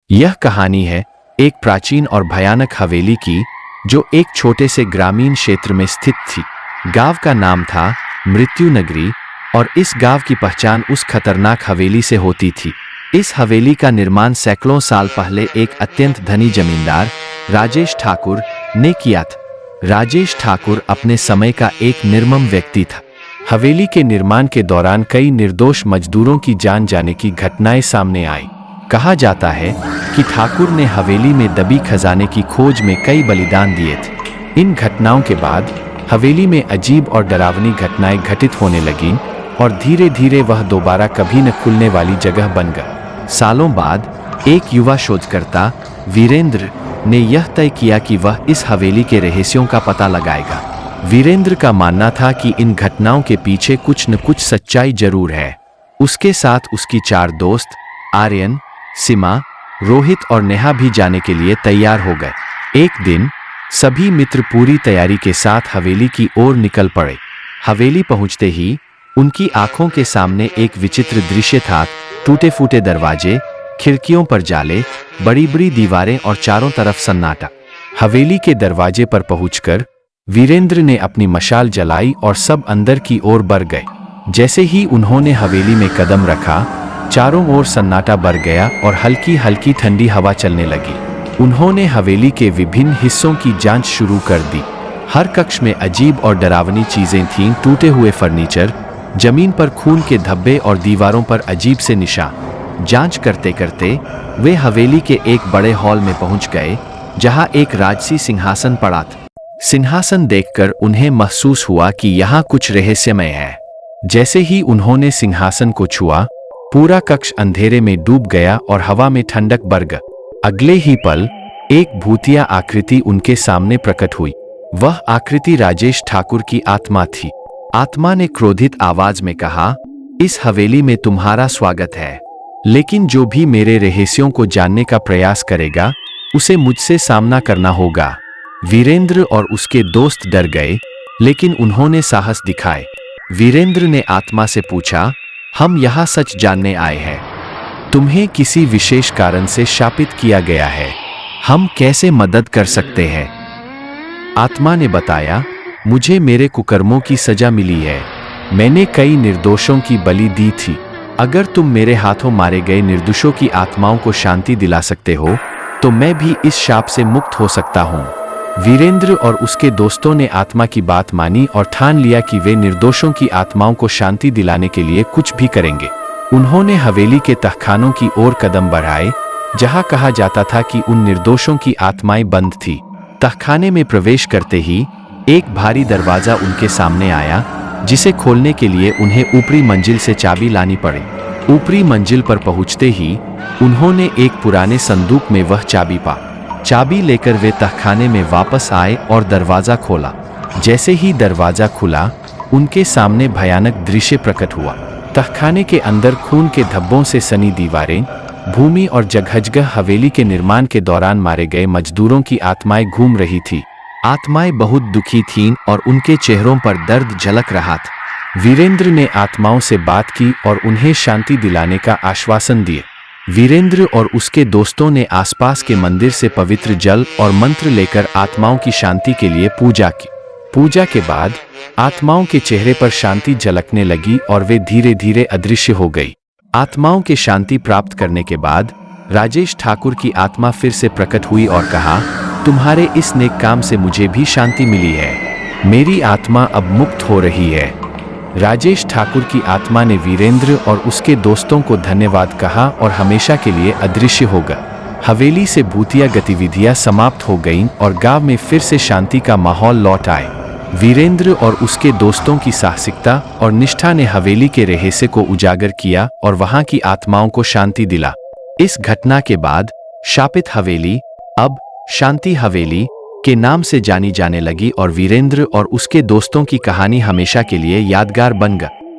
यह कहानी है एक प्राचीन और भयानक हवेली की, जो एक छोटे से ग्रामीण क्षेत्र में स्थित थी। गांव का नाम था मृत्यु नगरी और इस गांव की पहचान उस खतरनाक हवेली से होती थी। इस हवेली का निर्माण सैकड़ों साल पहले एक अत्यंत धनी जमींदार राजेश ठाकुर ने किया था। राजेश ठाकुर अपने समय का एक निर्मम व्यक्ति था। हवेली के निर्माण के दौरान कई निर्दोष मजदूरों की जान जाने की घटनाएं सामने आई। कहा जाता है कि ठाकुर ने हवेली में दबी खजाने की खोज में कई बलिदान दिए थे। इन घटनाओं के बाद हवेली में अजीब और डरावनी घटनाएं घटित होने लगीं और धीरे धीरे वह दोबारा कभी न खुलने वाली जगह बन गई। सालों बाद एक युवा शोधकर्ता वीरेंद्र ने यह तय किया कि वह इस हवेली के रहस्यों का पता लगाएगा। वीरेंद्र का मानना था कि इन घटनाओं के पीछे कुछ न कुछ सच्चाई जरूर है। उसके साथ उसकी 4 दोस्त आर्यन, सीमा, रोहित और नेहा भी जाने के लिए तैयार हो गए। एक दिन सभी मित्र पूरी तैयारी के साथ हवेली की ओर निकल पड़े। हवेली पहुंचते ही उनकी आंखों के सामने एक विचित्र दृश्य था। टूटे फूटे दरवाजे, खिड़कियों पर जाले, बड़ी बड़ी दीवारें और चारों तरफ सन्नाटा। हवेली के दरवाजे पर पहुंचकर वीरेंद्र ने अपनी मशाल जलाई और सब अंदर की ओर बढ़ गए। जैसे ही उन्होंने हवेली में कदम रखा, चारों ओर सन्नाटा बढ़ गया और हल्की हल्की ठंडी हवा चलने लगी। उन्होंने हवेली के विभिन्न हिस्सों की जांच शुरू कर दी। हर कक्ष में अजीब और डरावनी चीजें थीं। टूटे हुए फर्नीचर, जमीन पर खून के धब्बे और दीवारों पर अजीब से निशान। जांच करते करते वे हवेली के एक बड़े हॉल में पहुंच गए, जहां एक राजसी सिंहासन पड़ा था। सिंहासन देखकर उन्हें महसूस हुआ कि यहाँ कुछ रहस्यमय है। जैसे ही उन्होंने सिंहासन को छुआ, पूरा कक्ष अंधेरे में डूब गया और हवा में ठंडक बढ़ गई। अगले ही पल एक भूतिया आकृति उनके सामने प्रकट हुई। वह आकृति राजेश ठाकुर की आत्मा थी। आत्मा ने क्रोधित आवाज में कहा, इस हवेली में तुम्हारा स्वागत है, लेकिन जो भी मेरे रहस्यों को जानने का प्रयास करेगा, उसे मुझसे सामना करना होगा। वीरेंद्र और उसके दोस्त डर गए, लेकिन उन्होंने साहस दिखाए। वीरेंद्र ने आत्मा से पूछा, हम यहाँ सच जानने आए हैं। तुम्हें किसी विशेष कारण से शापित किया गया है। हम कैसे मदद कर सकते हैं? आत्मा ने बताया, मुझे मेरे कुकर्मों की सजा मिली है। मैंने कई निर्दोषों की बलि दी थी। अगर तुम मेरे हाथों मारे गए निर्दोषों की आत्माओं को शांति दिला सकते हो, तो मैं भी इस शाप से मुक्त हो सकता हूँ। वीरेंद्र और उसके दोस्तों ने आत्मा की बात मानी और ठान लिया कि वे निर्दोषों की आत्माओं को शांति दिलाने के लिए कुछ भी करेंगे। उन्होंने हवेली के तहखानों की ओर कदम बढ़ाए, जहां कहा जाता था कि उन निर्दोषों की आत्माएं बंद थी। तहखाने में प्रवेश करते ही एक भारी दरवाजा उनके सामने आया, जिसे खोलने के लिए उन्हें ऊपरी मंजिल से चाबी लानी पड़ी। ऊपरी मंजिल पर पहुंचते ही उन्होंने एक पुराने संदूक में वह चाबी पा। चाबी लेकर वे तहखाने में वापस आए और दरवाजा खोला। जैसे ही दरवाजा खुला, उनके सामने भयानक दृश्य प्रकट हुआ। तहखाने के अंदर खून के धब्बों से सनी दीवारें, भूमि और जगह हवेली के निर्माण के दौरान मारे गए मजदूरों की आत्माएं घूम रही थी। आत्माएं बहुत दुखी थीं और उनके चेहरों पर दर्द झलक रहा था। वीरेंद्र ने आत्माओं से बात की और उन्हें शांति दिलाने का आश्वासन दिए। वीरेंद्र और उसके दोस्तों ने आसपास के मंदिर से पवित्र जल और मंत्र लेकर आत्माओं की शांति के लिए पूजा की। पूजा के बाद आत्माओं के चेहरे पर शांति झलकने लगी और वे धीरे धीरे अदृश्य हो गई। आत्माओं के शांति प्राप्त करने के बाद राजेश ठाकुर की आत्मा फिर से प्रकट हुई और कहा, तुम्हारे इस नेक काम से मुझे भी शांति मिली है। मेरी आत्मा अब मुक्त हो रही है। राजेश ठाकुर की आत्मा ने वीरेंद्र और उसके दोस्तों को धन्यवाद कहा और हमेशा के लिए अदृश्य हो गया। हवेली से भूतिया गतिविधियां समाप्त हो गईं और गांव में फिर से शांति का माहौल लौट आए। वीरेंद्र और उसके दोस्तों की साहसिकता और निष्ठा ने हवेली के रहस्य को उजागर किया और वहां की आत्माओं को शांति दिला। इस घटना के बाद शापित हवेली अब शांति हवेली के नाम से जानी जाने लगी और वीरेंद्र और उसके दोस्तों की कहानी हमेशा के लिए यादगार बन गई।